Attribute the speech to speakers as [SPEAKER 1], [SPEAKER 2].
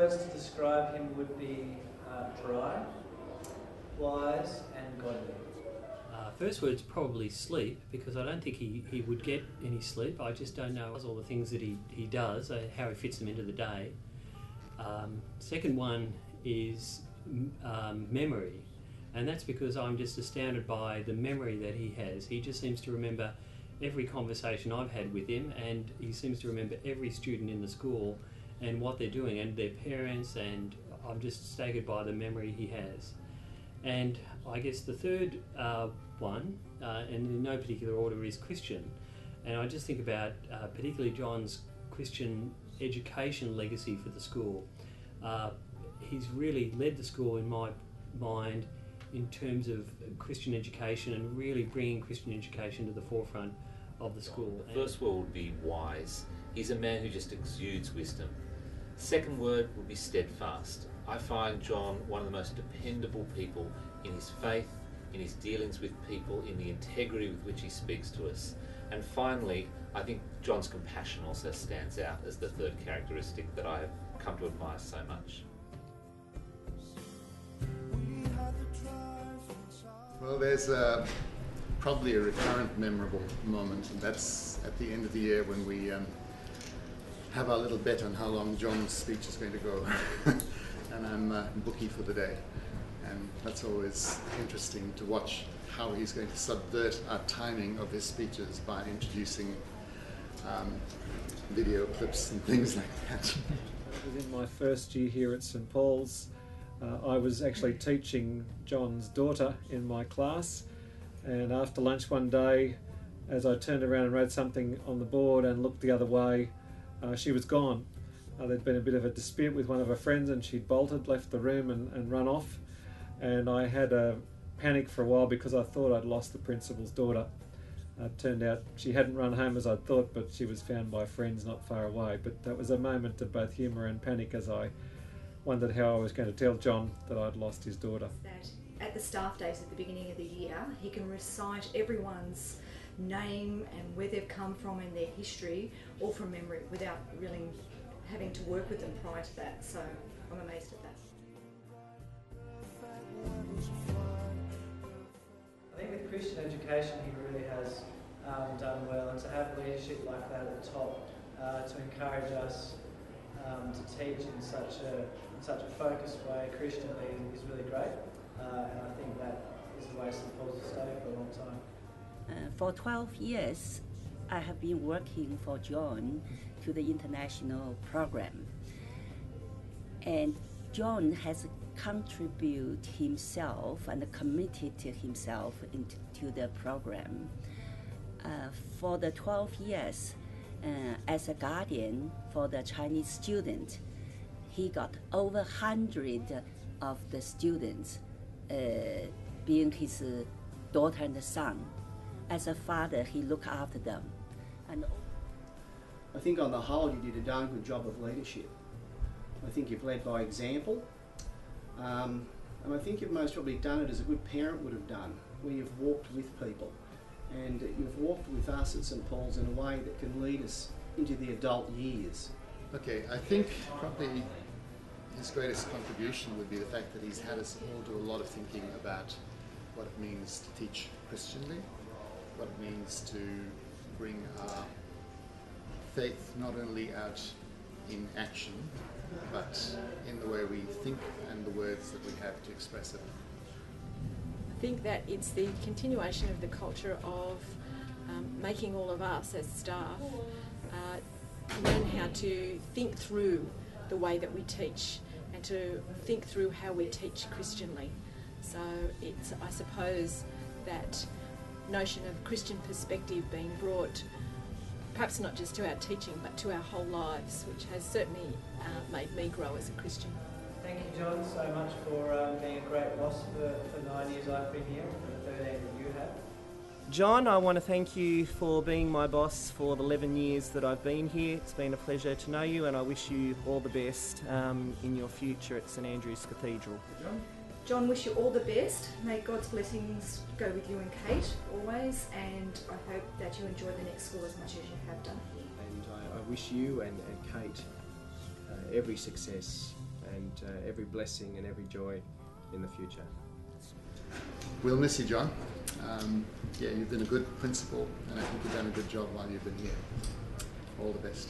[SPEAKER 1] words to describe him would be dry, wise and godly.
[SPEAKER 2] First word's probably sleep, because I don't think he would get any sleep. I just don't know all the things that he does, how he fits them into the day. Second one is memory, and that's because I'm just astounded by the memory that he has. He just seems to remember every conversation I've had with him, and he seems to remember every student in the school and what they're doing and their parents, and I'm just staggered by the memory he has. And I guess the third one, and in no particular order, is Christian. And I just think about particularly John's Christian education legacy for the school. He's really led the school, in my mind, in terms of Christian education and really bringing Christian education to the forefront of the school.
[SPEAKER 3] The first word would be wise. He's a man who just exudes wisdom. Second word would be steadfast. I find John one of the most dependable people in his faith, in his dealings with people, in the integrity with which he speaks to us. And finally, I think John's compassion also stands out as the third characteristic that I have come to admire so much.
[SPEAKER 4] Well, there's probably a recurrent memorable moment, and that's at the end of the year when we have our little bet on how long John's speech is going to go. And I'm bookie for the day. And that's always interesting to watch how he's going to subvert our timing of his speeches by introducing video clips and things like that.
[SPEAKER 5] Within my first year here at St Paul's, I was actually teaching John's daughter in my class, and after lunch one day, as I turned around and wrote something on the board and looked the other way, she was gone. There'd been a bit of a dispute with one of her friends, and she'd bolted, left the room and run off, and I had a panic for a while because I thought I'd lost the principal's daughter. It turned out she hadn't run home as I'd thought, but she was found by friends not far away. But that was a moment of both humour and panic as I wondered how I was going to tell John that I'd lost his daughter.
[SPEAKER 6] That at the staff days at the beginning of the year, he can recite everyone's name and where they've come from and their history, all from memory, without really having to work with them prior to that. So I'm amazed at that.
[SPEAKER 1] I think with Christian education he really has done well, and to have leadership like that at the top to encourage us to teach in such a focused way Christianly is really great, and I think that is the way St Paul's has stayed for a long time.
[SPEAKER 7] For 12 years I have been working for John to the international program, and John has contributed himself and committed himself into the program. For the 12 years, as a guardian for the Chinese student, he got over 100 of the students being his daughter and son. As a father, he looked after them. And
[SPEAKER 8] I think on the whole you did a darn good job of leadership. I think you've led by example, and I think you've most probably done it as a good parent would have done, where you've walked with people, and you've walked with us at St Paul's in a way that can lead us into the adult years.
[SPEAKER 4] Okay, I think probably his greatest contribution would be the fact that he's had us all do a lot of thinking about what it means to teach Christianly, what it means to bring our faith not only out in action, but in the way we think and the words that we have to express it.
[SPEAKER 9] I think that it's the continuation of the culture of making all of us as staff learn how to think through the way that we teach and to think through how we teach Christianly. So it's, I suppose, that notion of Christian perspective being brought perhaps not just to our teaching but to our whole lives, which has certainly made me grow as a Christian.
[SPEAKER 1] Thank you, John, so much for being a great boss for 9 years I've been here, and for the 13 that you have.
[SPEAKER 10] John, I want to thank you for being my boss for the 11 years that I've been here. It's been a pleasure to know you, and I wish you all the best in your future at St Andrew's Cathedral.
[SPEAKER 6] John, wish you all the best. May God's blessings go with you and Kate always, and I hope that you enjoy the next school as much as you have done.
[SPEAKER 11] And I wish you and Kate every success and every blessing and every joy in the future.
[SPEAKER 4] We'll miss you, John. Yeah, you've been a good principal, and I think you've done a good job while you've been here. All the best.